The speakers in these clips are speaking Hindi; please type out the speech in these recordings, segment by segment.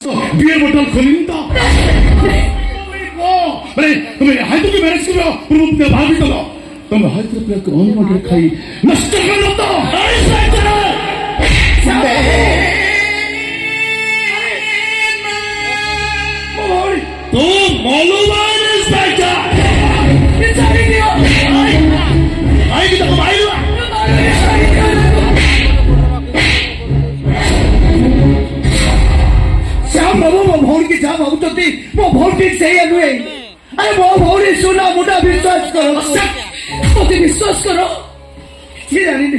बियर बोतल खोलिन त तुम्हें हाई तो मैनेज करो रूप में भाभी तो तुम हाई तो प्लेट ऑन मत खाई नष्ट कर लो तो तो मालूम है इंस्पेक्टर आई की तो आई श्याम बाबू मो भौणी की जा भावुं मो भौणी ठीक से नुहे अरे मो भौणी सुना मुटा विश्वास करो मत विश्वास करो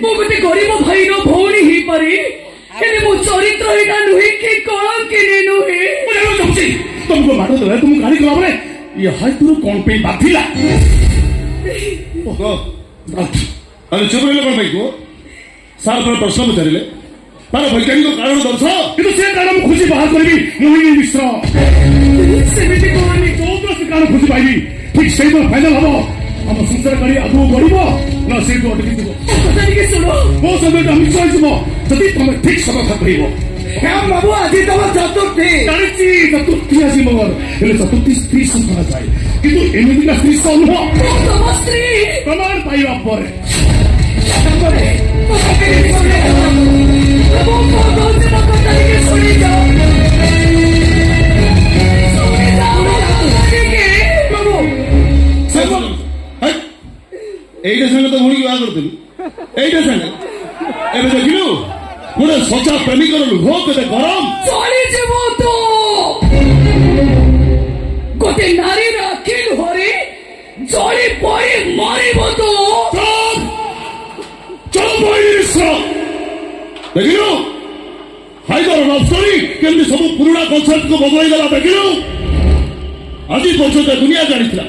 मो गोटे गरीब भाई रो भौणी ही परी हेले मो चरित्र हिना नुहे कि कलंकिनी नुहे तुमको मारो तो तुम गाड़ी कला बरे ये हाय तू कौन पे बाथिला ओहो अरे चुप रहे कोन भाई को सार पर प्रश्न पचारिले तार वैज्ञानिक कारण दर्श किंतु से कारण खुशी बाहर करबी मोहिनी मिश्र सेमिति कोनी चौद्र से कारण खुशी पाइबी ठीक से तो फाइनल हबो हम संसार करी आगु बढ़िबो ना से को अटकी दिबो पता नहीं के सुनो वो समय हम विश्वास दिबो जदी तुम ठीक समय खतरिबो श्याम बाबू आज तुम चतुर्थी जानिछि चतुर्थी आज मोर हेले चतुर्थी स्त्री संसार जाय किंतु एमिति का स्त्री संभव तम स्त्री प्रमाण पाइबा परे परे वो बहुत से मत तरीके सुनी जाओ बाबू एटा संग तो भूणी बात करथि एटा संग एबे देखिलु गोटे सचा प्रेमिकर लुह केते गरम चली जेबो तो गोटे नारी राखी लुहरे जली पड़ी मरिबो तो चल बोइसो देखिलु हाइदर लव स्टोरी केमती सब पुराना कन्सेप्ट को बदलाई गला देखिलु आज पर्यंत दुनिया जानिथिला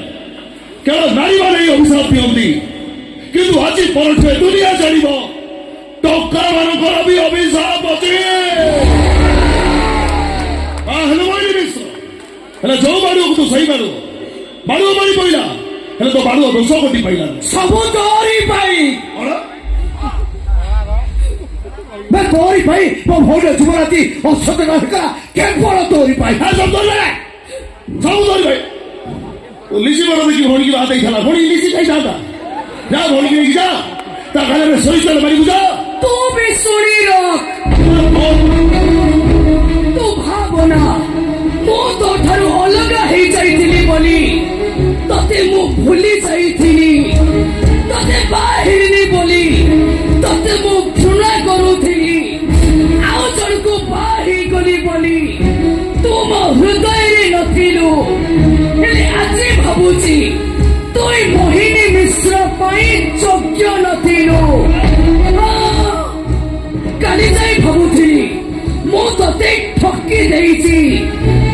केवल नारी माने अभिशाप दियंती किंतु आज परठे दुनिया जानिबो टक्का मानकर भी अभिशाप अछि हेलो मोइनी मिश्र हेले जो बाडू को तो सही बाडू बाडू मारी पइला हेले तो बाडू दोष कोटी पइला सब तोरी पाई मैं तोरी पाई वो भोले जुमराती और सदना का क्या बोला तोरी पाई हां सब तोरी भाई वो लिसी बड़ा की भोली की बात ही खला भोली लिसी कहीं जाता जा भोली की जा ता गले में सोई चल मारी बुझा तू भी सुनी रख तू भावना मो तो थारु अलग हे जाइथिली बोली तते मु भूली जाइथिली तते बाहिरनी बोली तते मु घृणा करूथिली आउ जणको बाहि गली बोली तू मो हृदय रे नथिलु हेले आजी भाबुची तोई मोहिनी मिश्र पाई योग्य नथिलु काली जाई भाबुथिली मो तते ठकी देइची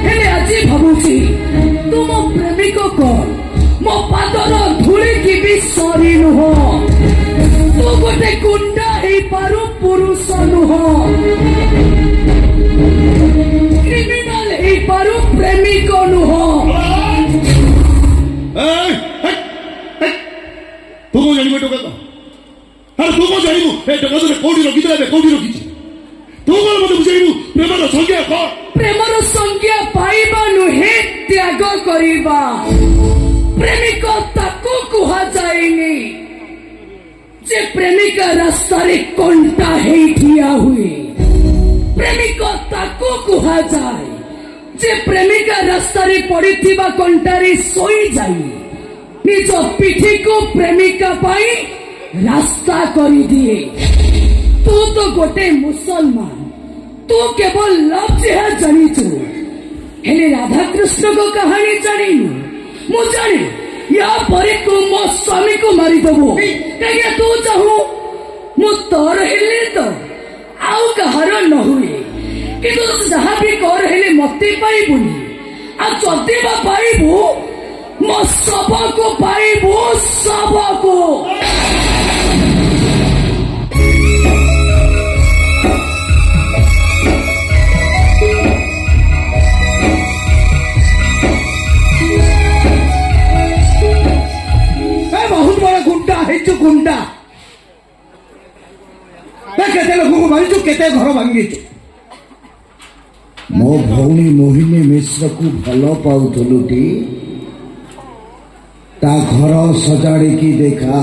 हेले आजी भाबुची तू मो प्रेमिक कोन मो पादर धूली की भी सरी नुह तू गोटे गुंडा ही पारु पुरुष नुह क्रिमिनल ही पारु प्रेमिक नुह तू को जानिबो टका अरे तू को जानिबो ए टका से कोडी रखि दे कोडी रखि तू को मते बुझाइबु प्रेमर संज्ञा को प्रेमर संज्ञा पाइबा नुहे त्याग करिबा प्रेमिक ताकू कुहा जाएनी जे प्रेमिका रास्ता रे कंटा हे ठिया हुए प्रेमिक ताकू कुहा जाए जे प्रेमिका रास्ता रे पड़िथिबा कंटा रे सोई जाई निज पिठी को प्रेमिका पाई रास्ता करी दिए तू तो गोटे मुसलमान तू केवल लव जिहाद जानिचु हेले राधा कृष्ण को कहानी जानिनु मु जाने या परे तू मो स्वामी को मारी दबो कहिया तू चाहू मु तोर हेले तो आउ कहार न हुए किंतु जहाँ भी कर हेले मते पाइबुनी आ जदि बा पाइबु मो सब को पाइबु सब को गुंडा केते लोक को मारिचु केते घर भांगिचु मो मो भौणी मोहिनी मिश्र को भल पाउथलुटी ता घर सजाड़ी देखा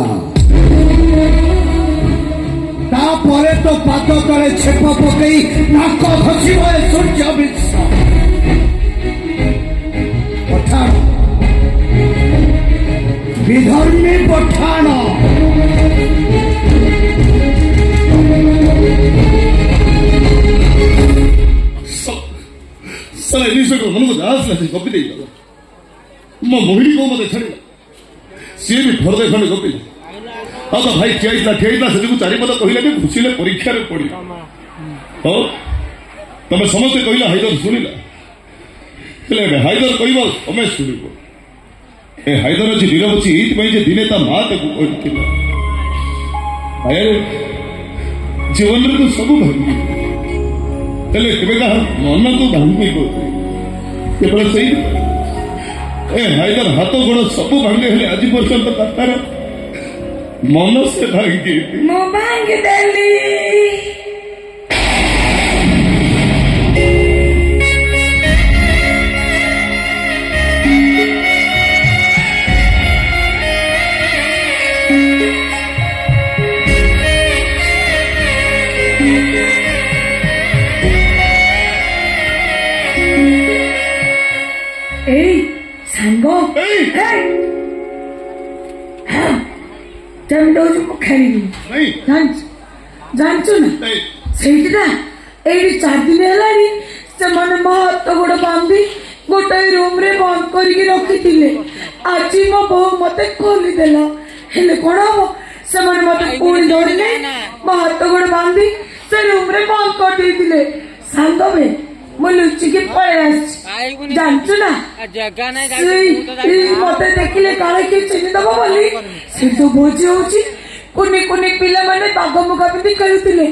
तापरे तो पाद तले छेप पकई नाक खसिब सूर्य विश्व पठाण विधर्मी पठाण साला निश्चय मन को दास ना गपी दे मो मोहिनी को मत छाड़ सी भी घर दे खंड गपी तो भाई ठिया से चारिपद कहला कि घुसिले परीक्षा पड़ तुम समस्ते कहला हाइदर शुणिला हाइदर कह तमें शुण हाइदर अच्छी वीर अच्छी ये दिने ता माँ जीवन तो सब भांगी क्या मन को भांगी केवल से हाइदर हाथ गोड़ सब भांगे हेले आज पर्यंत तार मन से भांगी जानचु ना सेठा ये 4 दिन है मो हाथ गोड़ बांधी गोटे रूम रे बंद करके रखी आज मो बो मत खोलीदेला हेले कौन हम से मत पुणी धरले मो हाथ गोड़ बांधी से रूम रे बंद कर देते सांग में मो लुचिकी पड़े जानचु ना मत देखिले काले कि चिन्ह दब बोली से तो भोजी होची कुनी कुनी पिला माने बाघ मुखा पिंधि खेलुथिले